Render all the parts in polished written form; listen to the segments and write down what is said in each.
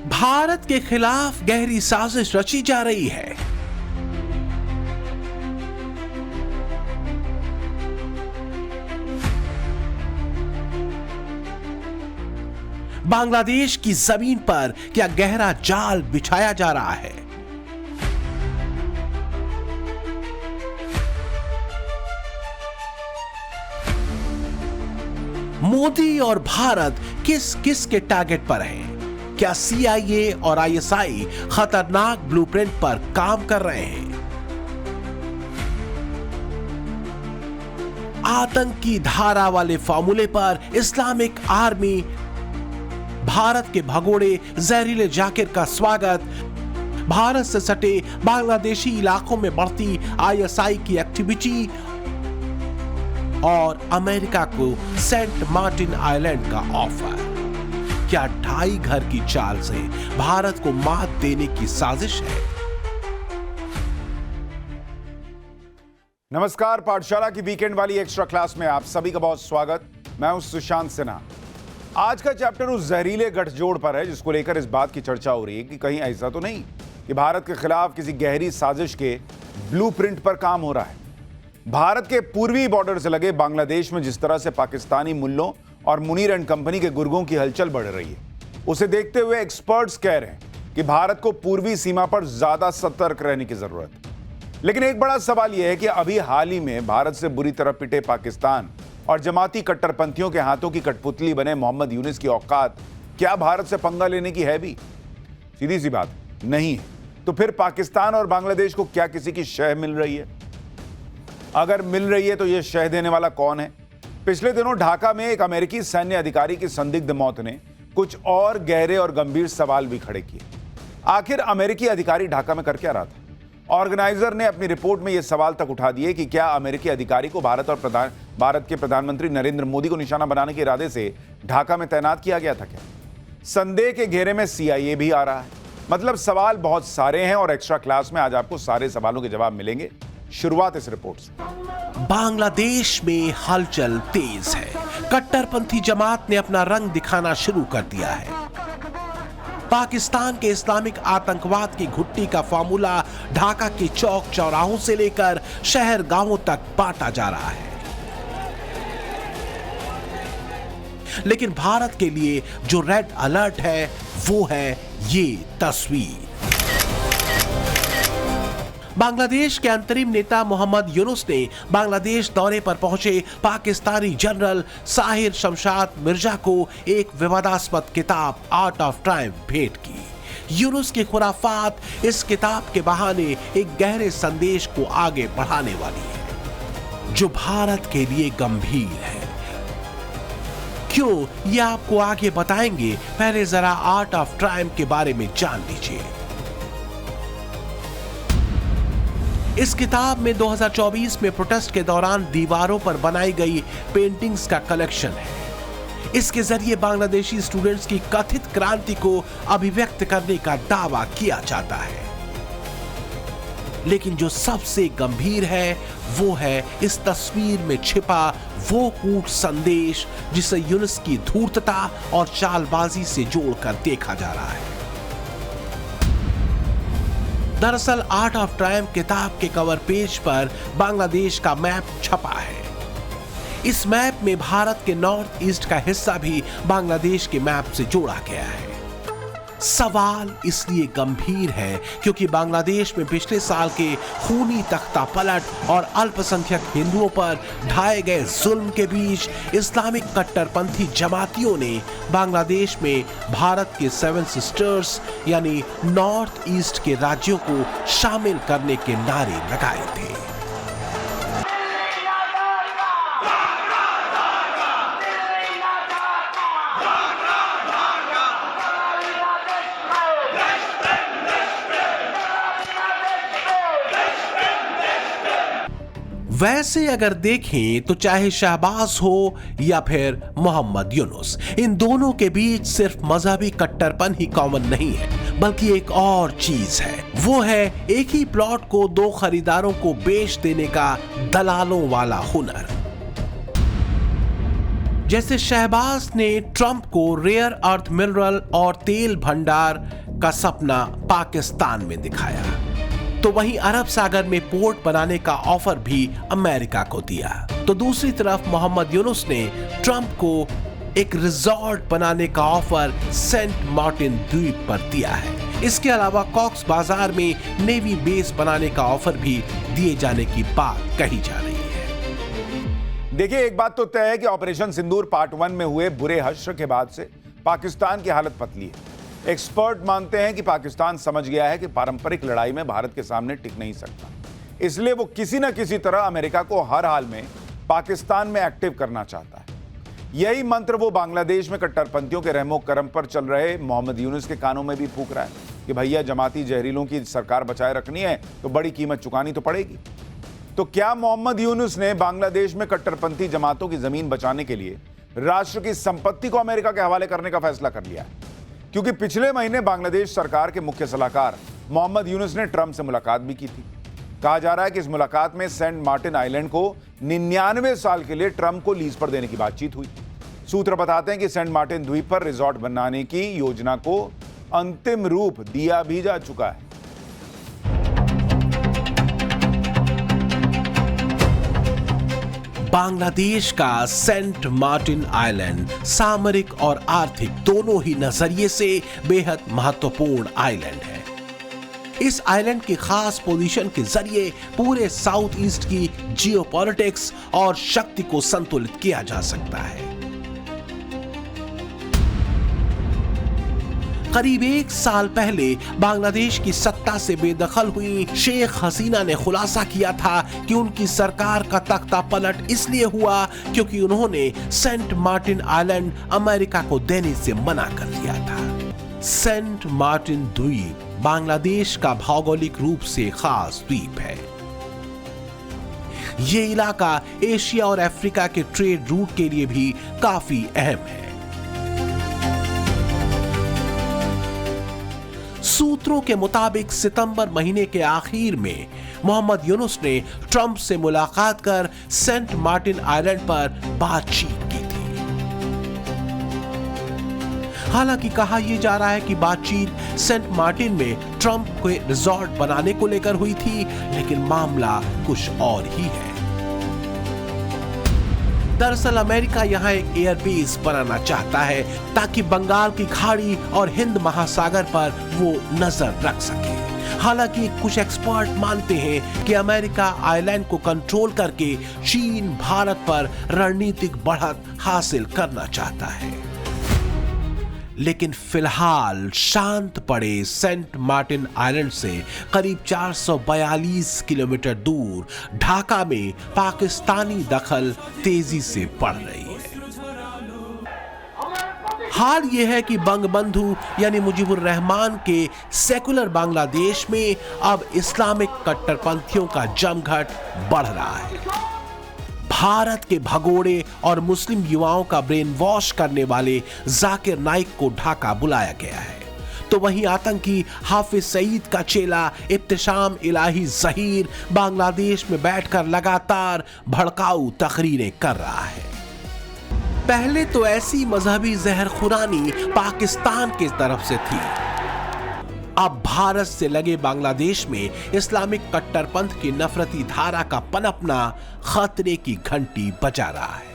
भारत के खिलाफ गहरी साजिश रची जा रही है। बांग्लादेश की जमीन पर क्या गहरा जाल बिछाया जा रहा है? मोदी और भारत किस किस के टारगेट पर हैं? क्या CIA और ISI खतरनाक ब्लूप्रिंट पर काम कर रहे हैं? आतंकी धारा वाले फॉर्मूले पर इस्लामिक आर्मी, भारत के भगोड़े जहरीले जाकिर का स्वागत, भारत से सटे बांग्लादेशी इलाकों में बढ़ती ISI की एक्टिविटी और अमेरिका को सेंट मार्टिन आइलैंड का ऑफर। क्या ढाई घर की चाल से भारत को मात देने की साजिश है? नमस्कार, पाठशाला की वीकेंड वाली एक्स्ट्रा क्लास में आप सभी का बहुत स्वागत। मैं हूं सुशांत सिन्हा। आज का चैप्टर उस जहरीले गठजोड़ पर है जिसको लेकर इस बात की चर्चा हो रही है कि कहीं ऐसा तो नहीं कि भारत के खिलाफ किसी गहरी साजिश के ब्लूप्रिंट पर काम हो रहा है। भारत के पूर्वी बॉर्डर से लगे बांग्लादेश में जिस तरह से पाकिस्तानी मुल्लों और मुनीर एंड कंपनी के गुर्गों की हलचल बढ़ रही है, उसे देखते हुए एक्सपर्ट्स कह रहे हैं कि भारत को पूर्वी सीमा पर ज्यादा सतर्क रहने की जरूरत है। लेकिन एक बड़ा सवाल यह है कि अभी हाल ही में भारत से बुरी तरह पिटे पाकिस्तान और जमाती कट्टरपंथियों के हाथों की कठपुतली बने मोहम्मद यूनुस की औकात क्या भारत से पंगा लेने की है भी? सीधी सी बात नहीं है। तो फिर पाकिस्तान और बांग्लादेश को क्या किसी की शह मिल रही है? अगर मिल रही है तो यह शह देने वाला कौन है? पिछले दिनों ढाका में एक अमेरिकी सैन्य अधिकारी की संदिग्ध मौत ने कुछ और गहरे और गंभीर सवाल भी खड़े किए। आखिर अमेरिकी अधिकारी ढाका में कर क्या रहा था? ऑर्गेनाइजर ने अपनी रिपोर्ट में यह सवाल तक उठा दिए कि क्या अमेरिकी अधिकारी को भारत के प्रधानमंत्री नरेंद्र मोदी को निशाना बनाने के इरादे से ढाका में तैनात किया गया था क्या? संदेह के घेरे में CIA भी आ रहा है। मतलब सवाल बहुत सारे हैं और एक्स्ट्रा क्लास में आज आपको सारे सवालों के जवाब मिलेंगे। शुरुआत इस रिपोर्ट से। बांग्लादेश में हलचल तेज है। कट्टरपंथी जमात ने अपना रंग दिखाना शुरू कर दिया है। पाकिस्तान के इस्लामिक आतंकवाद की घुट्टी का फार्मूला ढाका के चौक चौराहों से लेकर शहर गांवों तक बांटा जा रहा है। लेकिन भारत के लिए जो रेड अलर्ट है वो है ये तस्वीर। बांग्लादेश के अंतरिम नेता मोहम्मद यूनुस ने बांग्लादेश दौरे पर पहुंचे पाकिस्तानी जनरल साहिर शमशाद मिर्जा को एक विवादास्पद किताब आर्ट ऑफ ट्रायम्फ भेंट की। यूनुस की खुराफात इस किताब के बहाने एक गहरे संदेश को आगे बढ़ाने वाली है जो भारत के लिए गंभीर है। क्यों, ये आपको आगे बताएंगे। पहले जरा आर्ट ऑफ ट्रायम्फ के बारे में जान लीजिए। इस किताब में 2024 में प्रोटेस्ट के दौरान दीवारों पर बनाई गई पेंटिंग्स का कलेक्शन है। इसके जरिए बांग्लादेशी स्टूडेंट्स की कथित क्रांति को अभिव्यक्त करने का दावा किया जाता है। लेकिन जो सबसे गंभीर है वो है इस तस्वीर में छिपा वो कूट संदेश जिसे यूनुस की धूर्तता और चालबाजी से जोड़कर देखा जा रहा है। दरअसल आर्ट ऑफ ट्रायम्फ किताब के कवर पेज पर बांग्लादेश का मैप छपा है। इस मैप में भारत के नॉर्थ ईस्ट का हिस्सा भी बांग्लादेश के मैप से जोड़ा गया है। सवाल इसलिए गंभीर है क्योंकि बांग्लादेश में पिछले साल के खूनी तख्ता पलट और अल्पसंख्यक हिंदुओं पर ढाए गए जुल्म के बीच इस्लामिक कट्टरपंथी जमातियों ने बांग्लादेश में भारत के 7 सिस्टर्स यानी नॉर्थ ईस्ट के राज्यों को शामिल करने के नारे लगाए थे। वैसे अगर देखें तो चाहे शहबाज हो या फिर मोहम्मद यूनुस, इन दोनों के बीच सिर्फ मजहबी कट्टरपन ही कॉमन नहीं है बल्कि एक और चीज है। वो है एक ही प्लॉट को 2 खरीदारों को बेच देने का दलालों वाला हुनर। जैसे शहबाज ने ट्रंप को रेयर अर्थ मिनरल और तेल भंडार का सपना पाकिस्तान में दिखाया, तो वहीं अरब सागर में पोर्ट बनाने का ऑफर भी अमेरिका को दिया। तो दूसरी तरफ मोहम्मद यूनुस ने ट्रंप को एक रिजॉर्ट बनाने का ऑफर सेंट मार्टिन द्वीप पर दिया है। इसके अलावा कॉक्स बाजार में नेवी बेस बनाने का ऑफर भी दिए जाने की बात कही जा रही है। देखिए, एक बात तो तय है कि ऑपरेशन सिंदूर पार्ट 1 में हुए बुरे हश्र के बाद से पाकिस्तान की हालत पतली है। एक्सपर्ट मानते हैं कि पाकिस्तान समझ गया है कि पारंपरिक लड़ाई में भारत के सामने टिक नहीं सकता, इसलिए वो किसी न किसी तरह अमेरिका को हर हाल में पाकिस्तान में एक्टिव करना चाहता है। यही मंत्र वो बांग्लादेश में कट्टरपंथियों के रहमो करम पर चल रहे मोहम्मद यूनुस के कानों में भी फूंक रहा है कि भैया जमाती जहरीलों की सरकार बचाए रखनी है तो बड़ी कीमत चुकानी तो पड़ेगी। तो क्या मोहम्मद यूनुस ने बांग्लादेश में कट्टरपंथी जमातों की जमीन बचाने के लिए राष्ट्र की संपत्ति को अमेरिका के हवाले करने का फैसला कर लिया है? क्योंकि पिछले महीने बांग्लादेश सरकार के मुख्य सलाहकार मोहम्मद यूनुस ने ट्रंप से मुलाकात भी की थी। कहा जा रहा है कि इस मुलाकात में सेंट मार्टिन आइलैंड को 99 साल के लिए ट्रंप को लीज पर देने की बातचीत हुई। सूत्र बताते हैं कि सेंट मार्टिन द्वीप पर रिजॉर्ट बनाने की योजना को अंतिम रूप दिया भी जा चुका है। बांग्लादेश का सेंट मार्टिन आइलैंड सामरिक और आर्थिक दोनों ही नजरिए से बेहद महत्वपूर्ण आइलैंड है। इस आइलैंड की खास पोजीशन के जरिए पूरे साउथ ईस्ट की जियोपॉलिटिक्स और शक्ति को संतुलित किया जा सकता है। करीब 1 साल पहले बांग्लादेश की सत्ता से बेदखल हुई शेख हसीना ने खुलासा किया था कि उनकी सरकार का तख्ता पलट इसलिए हुआ क्योंकि उन्होंने सेंट मार्टिन आइलैंड अमेरिका को देने से मना कर दिया था। सेंट मार्टिन द्वीप बांग्लादेश का भौगोलिक रूप से खास द्वीप है। ये इलाका एशिया और अफ्रीका के ट्रेड रूट के लिए भी काफी अहम है। सूत्रों के मुताबिक सितंबर महीने के आखिर में मोहम्मद यूनुस ने ट्रंप से मुलाकात कर सेंट मार्टिन आइलैंड पर बातचीत की थी। हालांकि कहा यह जा रहा है कि बातचीत सेंट मार्टिन में ट्रंप के रिजॉर्ट बनाने को लेकर हुई थी, लेकिन मामला कुछ और ही है। दरअसल अमेरिका यहां एक एयरबेस बनाना चाहता है ताकि बंगाल की खाड़ी और हिंद महासागर पर वो नजर रख सके। हालांकि कुछ एक्सपर्ट मानते हैं कि अमेरिका आइलैंड को कंट्रोल करके चीन भारत पर रणनीतिक बढ़त हासिल करना चाहता है। लेकिन फिलहाल शांत पड़े सेंट मार्टिन आइलैंड से करीब 442 किलोमीटर दूर ढाका में पाकिस्तानी दखल तेजी से बढ़ रही है। हाल यह है कि बंगबंधु यानी मुजीबुर रहमान के सेकुलर बांग्लादेश में अब इस्लामिक कट्टरपंथियों का जमघट बढ़ रहा है। भारत के भगोड़े और मुस्लिम युवाओं का ब्रेन वॉश करने वाले जाकिर नाइक को ढाका बुलाया गया है, तो वहीं आतंकी हाफिज सईद का चेला इब्तिशाम इलाही जहीर बांग्लादेश में बैठकर लगातार भड़काऊ तकरीरें कर रहा है। पहले तो ऐसी मजहबी जहरखुरानी पाकिस्तान की तरफ से थी, अब भारत से लगे बांग्लादेश में इस्लामिक कट्टरपंथ की नफरती धारा का पनपना खतरे की घंटी बजा रहा है।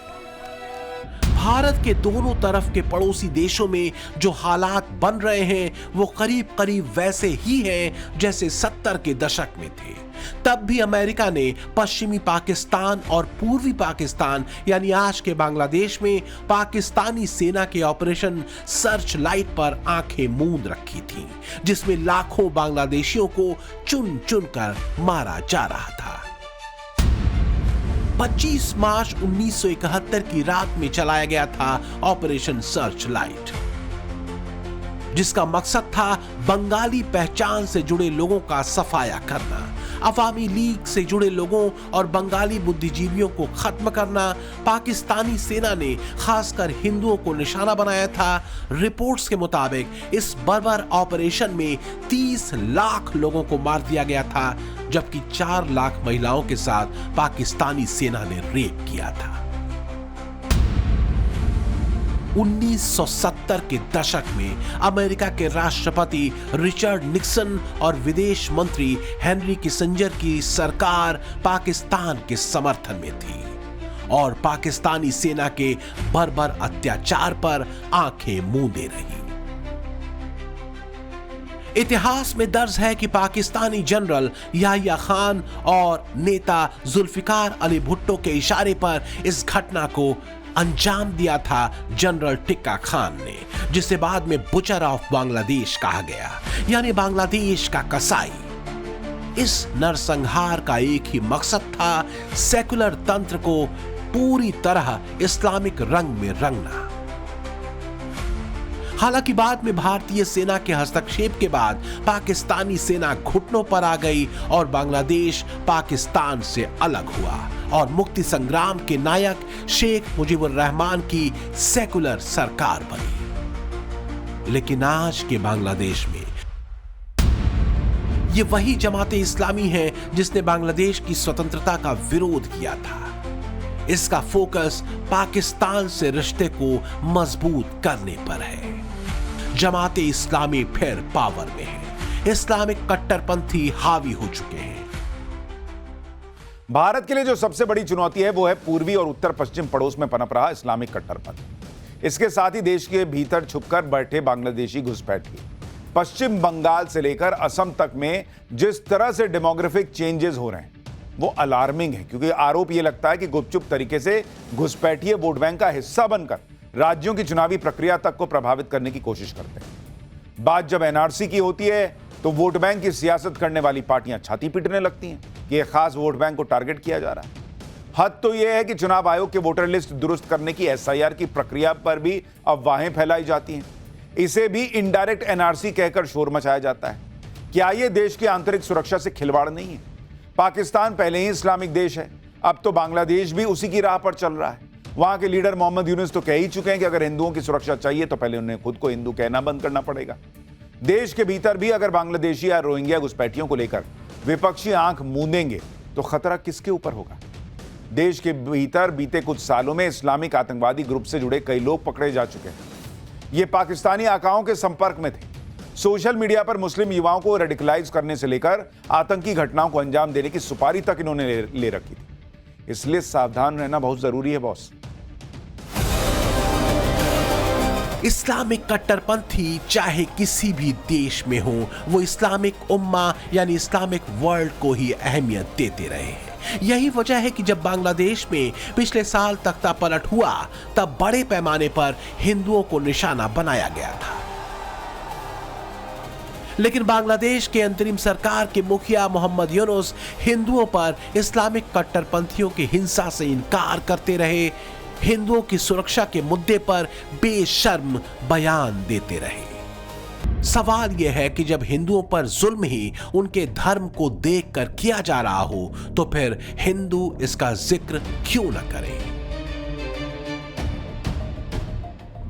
भारत के दोनों तरफ के पड़ोसी देशों में जो हालात बन रहे हैं वो करीब करीब वैसे ही हैं जैसे 70 के दशक में थे। तब भी अमेरिका ने पश्चिमी पाकिस्तान और पूर्वी पाकिस्तान यानी आज के बांग्लादेश में पाकिस्तानी सेना के ऑपरेशन सर्च लाइट पर आंखें मूंद रखी थीं, जिसमें लाखों बांग्लादेशियों को चुन चुन कर मारा जा रहा था। 25 मार्च 1971 की रात में चलाया गया था ऑपरेशन सर्च लाइट, जिसका मकसद था बंगाली पहचान से जुड़े लोगों का सफाया करना, अवामी लीग से जुड़े लोगों और बंगाली बुद्धिजीवियों को खत्म करना। पाकिस्तानी सेना ने खासकर हिंदुओं को निशाना बनाया था। रिपोर्ट्स के मुताबिक इस बर्बर ऑपरेशन में 30 लाख लोगों को मार दिया गया था, जबकि 4 लाख महिलाओं के साथ पाकिस्तानी सेना ने रेप किया था। 1970 के दशक में अमेरिका के राष्ट्रपति रिचर्ड निक्सन और विदेश मंत्री हेनरी किसिंजर की सरकार पाकिस्तान के समर्थन में थी और पाकिस्तानी सेना के बर्बर अत्याचार पर आंखें मूंदे रही। इतिहास में दर्ज है कि पाकिस्तानी जनरल याहिया खान और नेता जुल्फिकार अली भुट्टो के इशारे पर इस घटना को अंजाम दिया था जनरल टिक्का खान ने, जिसे बाद में बुचर ऑफ बांग्लादेश कहा गया, यानी बांग्लादेश का कसाई। इस नरसंहार का एक ही मकसद था, सेकुलर तंत्र को पूरी तरह इस्लामिक रंग में रंगना। हालांकि बाद में भारतीय सेना के हस्तक्षेप के बाद पाकिस्तानी सेना घुटनों पर आ गई और बांग्लादेश पाकिस्तान से अलग हुआ और मुक्ति संग्राम के नायक शेख मुजीबुर रहमान की सेकुलर सरकार बनी। लेकिन आज के बांग्लादेश में ये वही जमाते इस्लामी है जिसने बांग्लादेश की स्वतंत्रता का विरोध किया था। इसका फोकस पाकिस्तान से रिश्ते को मजबूत करने पर है। जमाते इस्लामी फिर पावर में है, इस्लामिक कट्टरपंथी हावी हो चुके हैं। भारत के लिए जो सबसे बड़ी चुनौती है वो है पूर्वी और उत्तर पश्चिम पड़ोस में पनप रहा इस्लामिक कट्टरपंथ। इसके साथ ही देश के भीतर छुपकर बैठे बांग्लादेशी घुसपैठिए। पश्चिम बंगाल से लेकर असम तक में जिस तरह से डेमोग्राफिक चेंजेस हो रहे हैं वो अलार्मिंग है, क्योंकि आरोप ये लगता है कि गुपचुप तरीके से घुसपैठिए वोट बैंक का हिस्सा बनकर राज्यों की चुनावी प्रक्रिया तक को प्रभावित करने की कोशिश करते हैं। बात जब एनआरसी की होती है तो वोट बैंक की सियासत करने वाली पार्टियां छाती पीटने लगती हैं कि एक खास वोट बैंक को टारगेट किया जा रहा है। हद तो यह है कि चुनाव आयोग के वोटर लिस्ट दुरुस्त करने की एसआईआर की प्रक्रिया पर भी अफवाहें फैलाई जाती हैं। इसे भी इनडायरेक्ट एनआरसी कहकर शोर मचाया जाता है। क्या यह देश की आंतरिक सुरक्षा से खिलवाड़ नहीं है? पाकिस्तान पहले ही इस्लामिक देश है, अब तो बांग्लादेश भी उसी की राह पर चल रहा है। वहां के लीडर मोहम्मद यूनुस तो कह ही चुके हैं कि अगर हिंदुओं की सुरक्षा चाहिए तो पहले उन्हें खुद को हिंदू कहना बंद करना पड़ेगा। देश के भीतर भी अगर बांग्लादेशी या रोहिंग्या घुसपैठियों को लेकर विपक्षी आंख मूंदेंगे तो खतरा किसके ऊपर होगा? देश के भीतर बीते कुछ सालों में इस्लामिक आतंकवादी ग्रुप से जुड़े कई लोग पकड़े जा चुके हैं। ये पाकिस्तानी आकाओं के संपर्क में थे। सोशल मीडिया पर मुस्लिम युवाओं को रेडिकलाइज करने से लेकर आतंकी घटनाओं को अंजाम देने की सुपारी तक इन्होंने ले रखी थी। इसलिए सावधान रहना बहुत जरूरी है बॉस। इस्लामिक कट्टरपंथी चाहे किसी भी देश में हो, वो इस्लामिक उम्मा यानी इस्लामिक वर्ल्ड को ही अहमियत देते रहे हैं। यही वजह है कि जब बांग्लादेश में पिछले साल तख्ता पलट हुआ तब बड़े पैमाने पर हिंदुओं को निशाना बनाया गया था। लेकिन बांग्लादेश के अंतरिम सरकार के मुखिया मोहम्मद यूनुस हिंदुओं पर इस्लामिक कट्टरपंथियों की हिंसा से इनकार करते रहे, हिंदुओं की सुरक्षा के मुद्दे पर बेशर्म बयान देते रहे। सवाल यह है कि जब हिंदुओं पर जुल्म ही उनके धर्म को देखकर किया जा रहा हो तो फिर हिंदू इसका जिक्र क्यों न करें?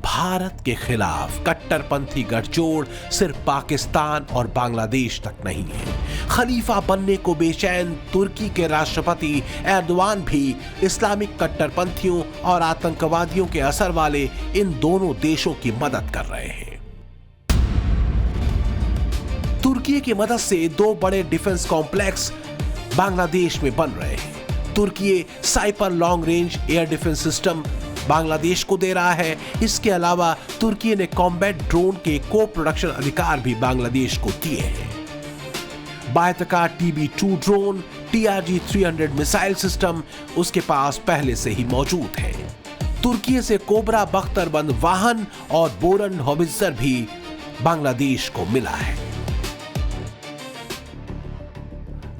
भारत के खिलाफ कट्टरपंथी गठजोड़ सिर्फ पाकिस्तान और बांग्लादेश तक नहीं है। खलीफा बनने को बेचैन तुर्की के राष्ट्रपति एर्दोआन भी इस्लामिक कट्टरपंथियों और आतंकवादियों के असर वाले इन दोनों देशों की मदद कर रहे हैं। तुर्की की मदद से दो बड़े डिफेंस कॉम्प्लेक्स बांग्लादेश में बन रहे हैं। तुर्की Siper long range air defence system Bangladesh को दे रहा है। इसके अलावा तुर्की ने कॉम्बैट ड्रोन के को प्रोडक्शन अधिकार भी बांग्लादेश को दिए हैं। बायतका TB2 drone, TRG-300 missile system उसके पास पहले से ही मौजूद है। तुर्की से कोबरा बख्तरबंद वाहन और बोरन हॉबिट्जर भी बांग्लादेश को मिला है।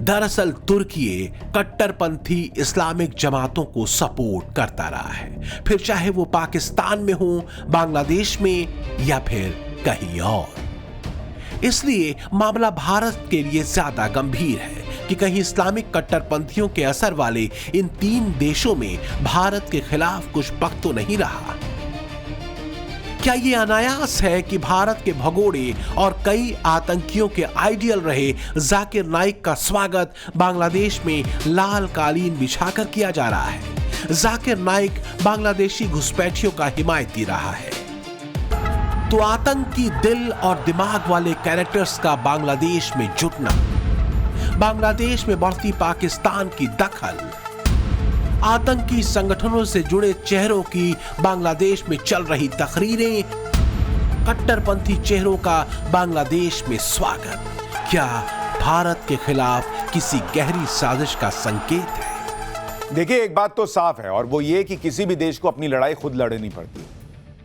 दरअसल तुर्की कट्टरपंथी इस्लामिक जमातों को सपोर्ट करता रहा है, फिर चाहे वो पाकिस्तान में हो, बांग्लादेश में या फिर कहीं और। इसलिए मामला भारत के लिए ज्यादा गंभीर है कि कहीं इस्लामिक कट्टरपंथियों के असर वाले इन तीन देशों में भारत के खिलाफ कुछ पक तो नहीं रहा। क्या ये अनायास है कि भारत के भगोड़े और कई आतंकियों के आइडियल रहे जाकिर नाइक का स्वागत बांग्लादेश में लाल कालीन बिछाकर किया जा रहा है? जाकिर नाइक बांग्लादेशी घुसपैठियों का हिमायती रहा है। तो आतंकी दिल और दिमाग वाले कैरेक्टर्स का बांग्लादेश में जुटना, बांग्लादेश में बढ़ती पाकिस्तान की दखल, आतंकी संगठनों से जुड़े चेहरों की बांग्लादेश में चल रही तकरीरें, कट्टरपंथी चेहरों का बांग्लादेश में स्वागत, क्या भारत के खिलाफ किसी गहरी साजिश का संकेत है? देखिए, एक बात तो साफ है और वो ये कि किसी भी देश को अपनी लड़ाई खुद लड़नी पड़ती है।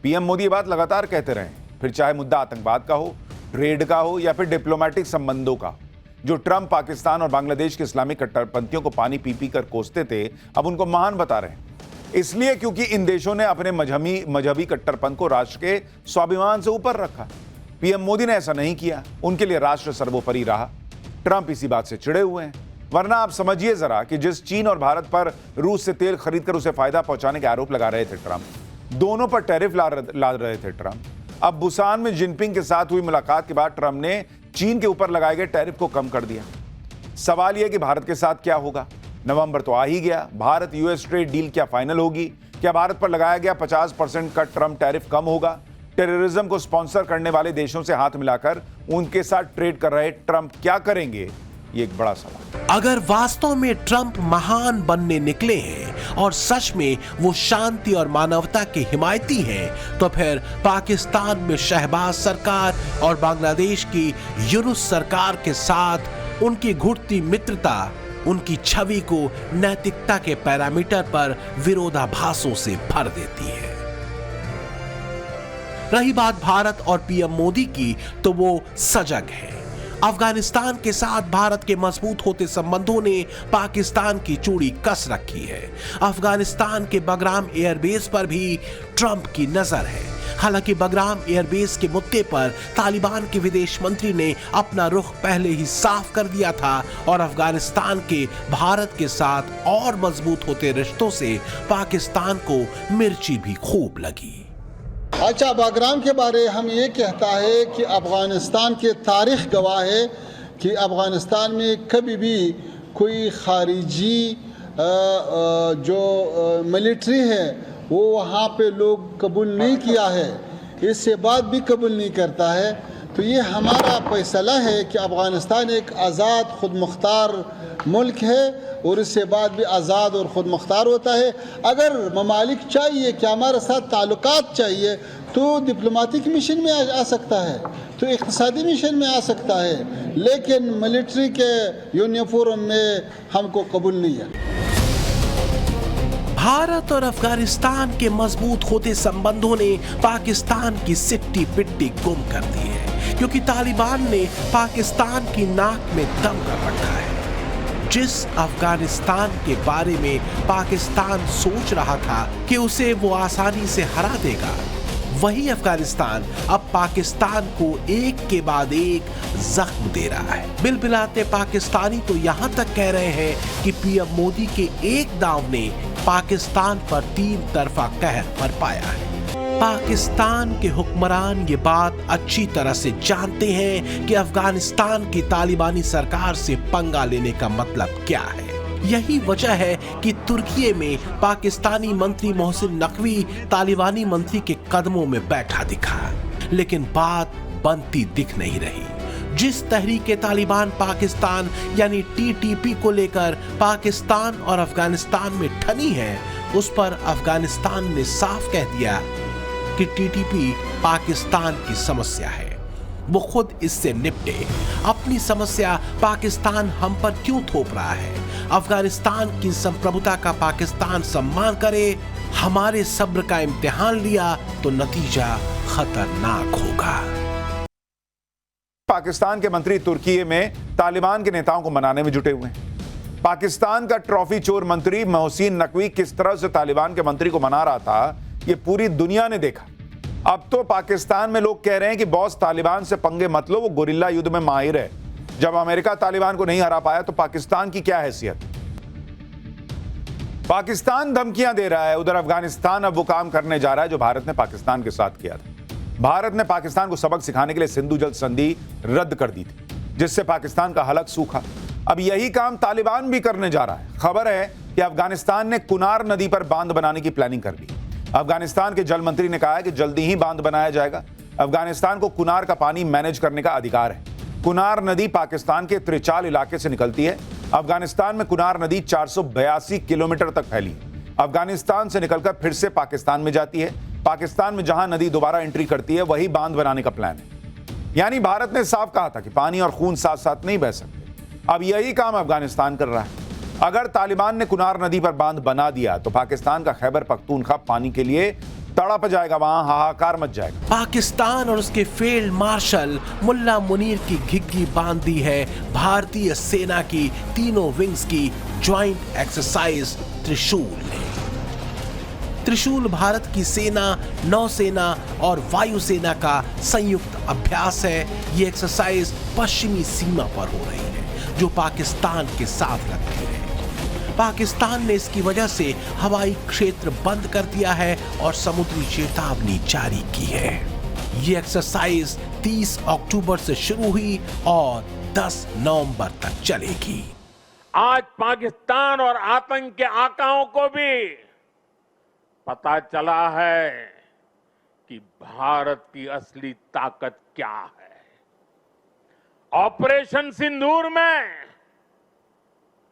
पीएम मोदी ये बात लगातार कहते रहे, फिर चाहे मुद्दा आतंकवाद का हो, ट्रेड का हो या फिर डिप्लोमेटिक संबंधों का। जो ट्रंप पाकिस्तान और बांग्लादेश के इस्लामिक कट्टरपंथियों को पानी पी पी कर कोसते थे, अब उनको महान बता रहे हैं। इसलिए क्योंकि इन देशों ने अपने मजहबी कट्टरपंथ को राष्ट्र के स्वाभिमान से ऊपर रखा। पीएम मोदी ने ऐसा नहीं किया, उनके लिए राष्ट्र सर्वोपरि रहा। ट्रंप इसी बात से चिढ़े हुए हैं। वरना आप समझिए जरा कि जिस चीन और भारत पर रूस से तेल खरीदकर उसे फायदा पहुंचाने के आरोप लगा रहे थे ट्रंप, दोनों पर टैरिफ ला रहे थे ट्रंप, अब बुसान में जिनपिंग के साथ हुई मुलाकात के बाद ट्रंप ने चीन के ऊपर लगाए गए टैरिफ को कम कर दिया। सवाल यह कि भारत के साथ क्या होगा? नवंबर तो आ ही गया, भारत यूएस ट्रेड डील क्या फाइनल होगी? क्या भारत पर लगाया गया 50% का ट्रंप टैरिफ कम होगा? टेररिज्म को स्पॉन्सर करने वाले देशों से हाथ मिलाकर उनके साथ ट्रेड कर रहे ट्रंप क्या करेंगे? ये एक बड़ा सवाल। अगर वास्तव में ट्रंप महान बनने निकले हैं और सच में वो शांति और मानवता के हिमायती हैं, तो फिर पाकिस्तान में शहबाज सरकार और बांग्लादेश की यूनुस सरकार के साथ उनकी घुटती मित्रता उनकी छवि को नैतिकता के पैरामीटर पर विरोधाभासों से भर देती है। रही बात भारत और पीएम मोदी की, तो वो सजग है। अफगानिस्तान के साथ भारत के मजबूत होते संबंधों ने पाकिस्तान की चूड़ी कस रखी है। अफगानिस्तान के बगराम एयरबेस पर भी ट्रंप की नजर है। हालांकि बगराम एयरबेस के मुद्दे पर तालिबान के विदेश मंत्री ने अपना रुख पहले ही साफ कर दिया था और अफगानिस्तान के भारत के साथ और मजबूत होते रिश्तों से पाकिस्तान को मिर्ची भी खूब लगी। अच्छा, बगराम के बारे हम ये कहता है कि अफ़गानिस्तान के तारीख़ गवाह है कि अफ़गानिस्तान में कभी भी कोई खारिजी जो मिलिट्री है वो वहाँ पे लोग कबूल नहीं किया है, इससे बात भी कबूल नहीं करता है। तो ये हमारा फैसला है कि अफ़गानिस्तान एक आज़ाद खुद मुख्तार मुल्क है और इससे बाद भी आज़ाद और ख़ुद मुख्तार होता है। अगर ममालिक चाहिए कि हमारे साथ ताल्लुकात चाहिए तो डिप्लोमेटिक मिशन में आ सकता है, तो इक़्तिसादी मिशन में आ सकता है, लेकिन मिलिट्री के यूनिफॉर्म में हमको कबूल नहीं है। भारत और अफगानिस्तान के मजबूत होते संबंधों ने पाकिस्तान की सिट्टी पिट्टी गुम कर दी है, क्योंकि तालिबान ने पाकिस्तान की नाक में दम कर रखा है। जिस अफगानिस्तान के बारे में पाकिस्तान सोच रहा था कि उसे वो आसानी से हरा देगा, वही अफगानिस्तान अब पाकिस्तान को एक के बाद एक जख्म दे रहा है। बिलबिलाते पाकिस्तानी तो यहाँ तक कह रहे हैं कि पीएम मोदी के एक दांव ने पाकिस्तान पर 3 तरफा कहर बरपाया है। पाकिस्तान के हुक्मरान ये बात अच्छी तरह से जानते हैं कि अफगानिस्तान की तालिबानी सरकार से पंगा लेने का मतलब क्या है। यही वजह है कि तुर्की में पाकिस्तानी मंत्री मोहसिन नकवी तालिबानी मंत्री के कदमों में बैठा दिखा, लेकिन बात बनती दिख नहीं रही। जिस तहरीके तालिबान पाकिस्तान यानी टीटीपी को लेकर पाकिस्तान और अफगानिस्तान में ठनी है, उस पर अफगानिस्तान ने साफ कह दिया कि टीटीपी पाकिस्तान की समस्या है, वो खुद इससे निपटे। अपनी समस्या पाकिस्तान हम पर क्यों थोप रहा है? अफगानिस्तान की संप्रभुता का पाकिस्तान सम्मान करे। हमारे सब्र का इम्तिहान लिया तो नतीजा खतरनाक होगा। पाकिस्तान के मंत्री तुर्की में तालिबान के नेताओं को मनाने में जुटे हुए हैं। पाकिस्तान का ट्रॉफी चोर मंत्री मोहसिन नकवी किस तरह से तालिबान के मंत्री को मना रहा था, ये पूरी दुनिया ने देखा। अब तो पाकिस्तान में लोग कह रहे हैं कि बॉस तालिबान से पंगे मत लो, वो गुरिल्ला युद्ध में माहिर है। जब अमेरिका तालिबान को नहीं हरा पाया तो पाकिस्तान की क्या हैसियत? पाकिस्तान धमकियां दे रहा है, उधर अफगानिस्तान अब वो काम करने जा रहा है जो भारत ने पाकिस्तान के साथ किया था। भारत ने पाकिस्तान को सबक सिखाने के लिए सिंधु जल संधि रद्द कर दी थी, जिससे पाकिस्तान का हलक सूखा। अब यही काम तालिबान भी करने जा रहा है। खबर है कि अफगानिस्तान ने कुनार नदी पर बांध बनाने की प्लानिंग कर ली। अफगानिस्तान के जल मंत्री ने कहा है कि जल्दी ही बांध बनाया जाएगा। अफगानिस्तान को कुनार का पानी मैनेज करने का अधिकार है। कुनार नदी पाकिस्तान के त्रिचाल इलाके से निकलती है। अफगानिस्तान में कुनार नदी 482 किलोमीटर तक फैली है। अफगानिस्तान से निकलकर फिर से पाकिस्तान में जाती है। पाकिस्तान में जहां नदी दोबारा एंट्री करती है वही बांध बनाने का प्लान है। यानी भारत ने साफ कहा था कि पानी और खून साथ साथ नहीं बह सकते। अब यही काम अफगानिस्तान कर रहा है। अगर तालिबान ने कुनार नदी पर बांध बना दिया तो पाकिस्तान का खैबर पख्तूनख्वा पानी के लिए तड़प जाएगा, वहां हाहाकार मच जाएगा। पाकिस्तान और उसके फील्ड मार्शल मुल्ला मुनीर की घिग्गी बांध दी है भारतीय सेना की तीनों विंग्स की ज्वाइंट एक्सरसाइज त्रिशूल ने। त्रिशूल भारत की सेना, नौसेना और वायुसेना का संयुक्त अभ्यास है। ये एक्सरसाइज पश्चिमी सीमा पर हो रही है जो पाकिस्तान के साथ लगती है। पाकिस्तान ने इसकी वजह से हवाई क्षेत्र बंद कर दिया है और समुद्री चेतावनी जारी की है। ये एक्सरसाइज 30 अक्टूबर से शुरू हुई और 10 नवंबर तक चलेगी। आज पाकिस्तान और आतंक के आकाओं को भी पता चला है कि भारत की असली ताकत क्या है। ऑपरेशन सिंदूर में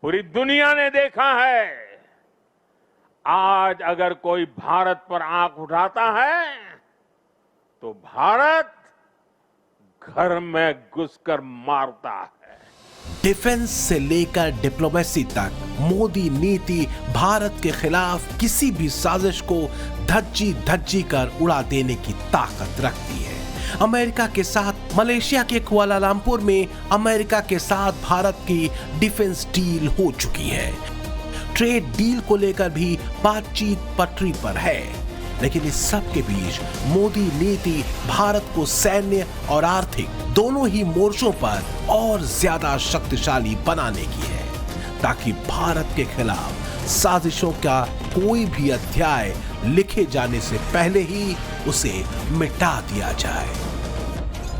पूरी दुनिया ने देखा है, आज अगर कोई भारत पर आंख उठाता है तो भारत घर में घुसकर मारता है। डिफेंस से लेकर डिप्लोमेसी तक मोदी नीति भारत के खिलाफ किसी भी साजिश को धज्जी धज्जी कर उड़ा देने की ताकत रखती है। अमेरिका के साथ मलेशिया के कुआलालंपुर में अमेरिका के साथ भारत की डिफेंस डील हो चुकी है। ट्रेड डील को लेकर भी बातचीत पटरी पर है, लेकिन इस सब के बीच मोदी नीति भारत को सैन्य और आर्थिक दोनों ही मोर्चों पर और ज्यादा शक्तिशाली बनाने की है, ताकि भारत के खिलाफ साजिशों का कोई भी अध्याय लिखे जाने से पहले ही उसे मिटा दिया जाए।